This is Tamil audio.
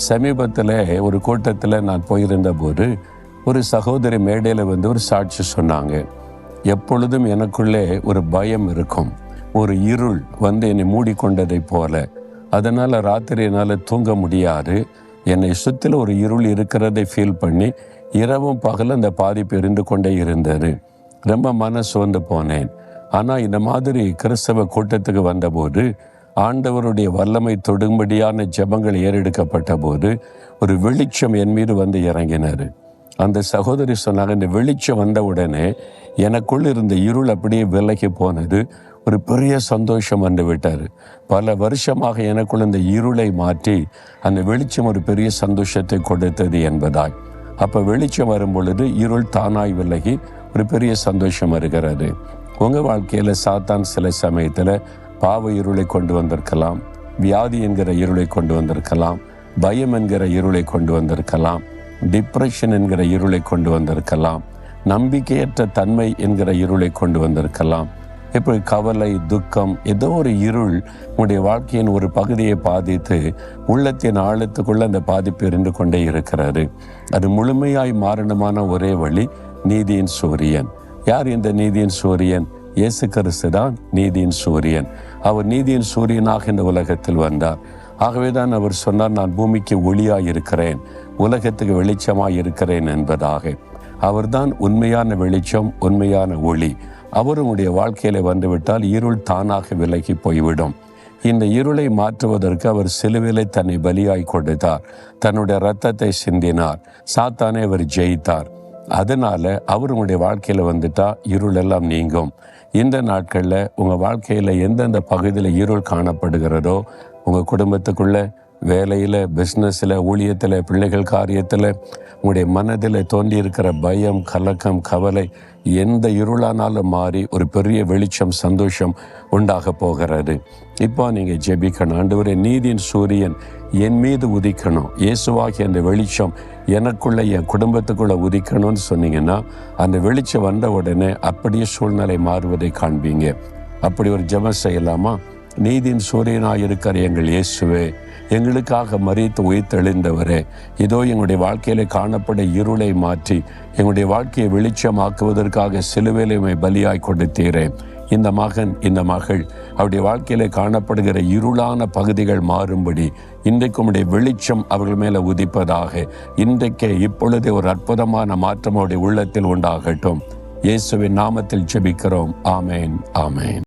சமீபத்தில் ஒரு கூட்டத்தில் நான் போயிருந்த போது ஒரு சகோதரி மேடையில் ஒரு சாட்சி சொன்னாங்க. எப்பொழுதும் எனக்குள்ளே ஒரு பயம் இருக்கும், ஒரு இருள் என்னை மூடிக்கொண்டதை போல. அதனால் ராத்திரி என்னால் தூங்க முடியாது. என்னை சுற்றில ஒரு இருள் இருக்கிறதை ஃபீல் பண்ணி இரவும் பகலும் அந்த பாதிப்பு இருந்து கொண்டே இருந்தது. ரொம்ப மனசு வந்து போனேன். ஆனால் இந்த மாதிரி கிறிஸ்தவ கூட்டத்துக்கு வந்தபோது ஆண்டவருடைய வல்லமை தொடும்படியான ஜெபங்கள் ஏறெடுக்கப்பட்ட போது ஒரு வெளிச்சம் என் மீது இறங்கினார். அந்த சகோதரி சொன்னாங்க, இந்த வெளிச்சம் வந்த உடனே எனக்குள் இருந்த இருள் அப்படியே விலகி போனது. ஒரு பெரிய சந்தோஷம் விட்டார். பல வருஷமாக எனக்குள் இந்த இருளை மாற்றி அந்த வெளிச்சம் ஒரு பெரிய சந்தோஷத்தை கொடுத்தது என்பதாய். அப்போ வெளிச்சம் வரும் பொழுது இருள் தானாய் விலகி ஒரு பெரிய சந்தோஷம் வருகிறது. உங்கள் வாழ்க்கையில் சாத்தான் சில சமயத்தில் பாவ இருளை கொண்டு வந்திருக்கலாம், வியாதி என்கிற இருளை கொண்டு வந்திருக்கலாம், பயம் என்கிற இருளை கொண்டு வந்திருக்கலாம், டிப்ரெஷன் என்கிற இருளை கொண்டு வந்திருக்கலாம், நம்பிக்கையற்ற தன்மை என்கிற இருளை கொண்டு வந்திருக்கலாம். இப்படி கவலை, துக்கம், ஏதோ ஒரு இருள் உங்களுடைய வாழ்க்கையின் ஒரு பகுதியை பாதித்து உள்ளத்தின் ஆழத்துக்குள்ள அந்த பாதிப்பு இருந்து கொண்டே இருக்கிறாரு. அது முழுமையாய் மாறணுமான ஒரே வழி நீதியின் சூரியன். யார் இந்த நீதியின் சூரியன்? இயேசு கிறிஸ்து தான் நீதியின் சூரியன். அவர் நீதியின் சூரியனாக இந்த உலகத்தில் வந்தார். ஆகவேதான் அவர் சொன்னார், நான் பூமிக்கு ஒளியாய் இருக்கிறேன், உலகத்துக்கு வெளிச்சமாய் இருக்கிறேன் என்பதாக. அவர்தான் உண்மையான வெளிச்சம், உண்மையான ஒளி. அவர் உங்களுடைய வாழ்க்கையில வந்துவிட்டால் இருள் தானாக விலகி போய்விடும். இந்த இருளை மாற்றுவதற்கு அவர் சிலுவையிலே தன்னை பலியாய் கொடுத்தார், தன்னுடைய இரத்தத்தை சிந்தினார், சாத்தானை அவர் ஜெயித்தார். அதனால அவர் உங்களுடைய வாழ்க்கையில வந்துட்டா இருள் எல்லாம் நீங்கும். இந்த நாட்களில் உங்கள் வாழ்க்கையில் எந்தெந்த பகுதியில் இருள் காணப்படுகிறதோ, உங்கள் குடும்பத்துக்குள்ள, வேலையில், பிஸ்னஸில், ஊழியத்தில், பிள்ளைகள் காரியத்தில், உங்களுடைய மனதில் தோன்றி இருக்கிற பயம், கலக்கம், கவலை எந்த இருளானாலும் மாறி ஒரு பெரிய வெளிச்சம், சந்தோஷம் உண்டாக போகிறது. இப்போ நீங்கள் ஜெபிக்கணும். ஆண்டவரே, நீதியின் சூரியன் என் மீது உதிக்கணும், இயேசுவாகிய அந்த வெளிச்சம் எனக்குள்ள, என் குடும்பத்துக்குள்ள உதிக்கணும்னு சொன்னீங்கன்னா அந்த வெளிச்சம் வந்த உடனே அப்படியே சூழ்நிலை மாறுவதை காண்பீங்க. அப்படி ஒரு ஜெபம் செய்யலாமா? நீதியின் சூரியனாக இருக்கிற எங்கள் இயேசுவே, எங்களுக்காக மரித்து உயிர்த்தெழுந்தவரே, இதோ எங்களுடைய வாழ்க்கையில காணப்பட இருளை மாற்றி எங்களுடைய வாழ்க்கையை வெளிச்சமாக்குவதற்காக சிலுவையிலே பலியாய் கொடுத்தீரே. இந்த மகன், இந்த மகள், அவருடைய வாழ்க்கையில காணப்படுகிற இருளான பகுதிகள் மாறும்படி இன்றைக்கு உடைய வெளிச்சம் அவர்கள் மேல உதிப்பதாக. இன்றைக்கே இப்பொழுதே ஒரு அற்புதமான மாற்றம் அவருடைய உள்ளத்தில் உண்டாகட்டும். இயேசுவின் நாமத்தில் ஜெபிக்கிறோம். ஆமேன், ஆமேன்.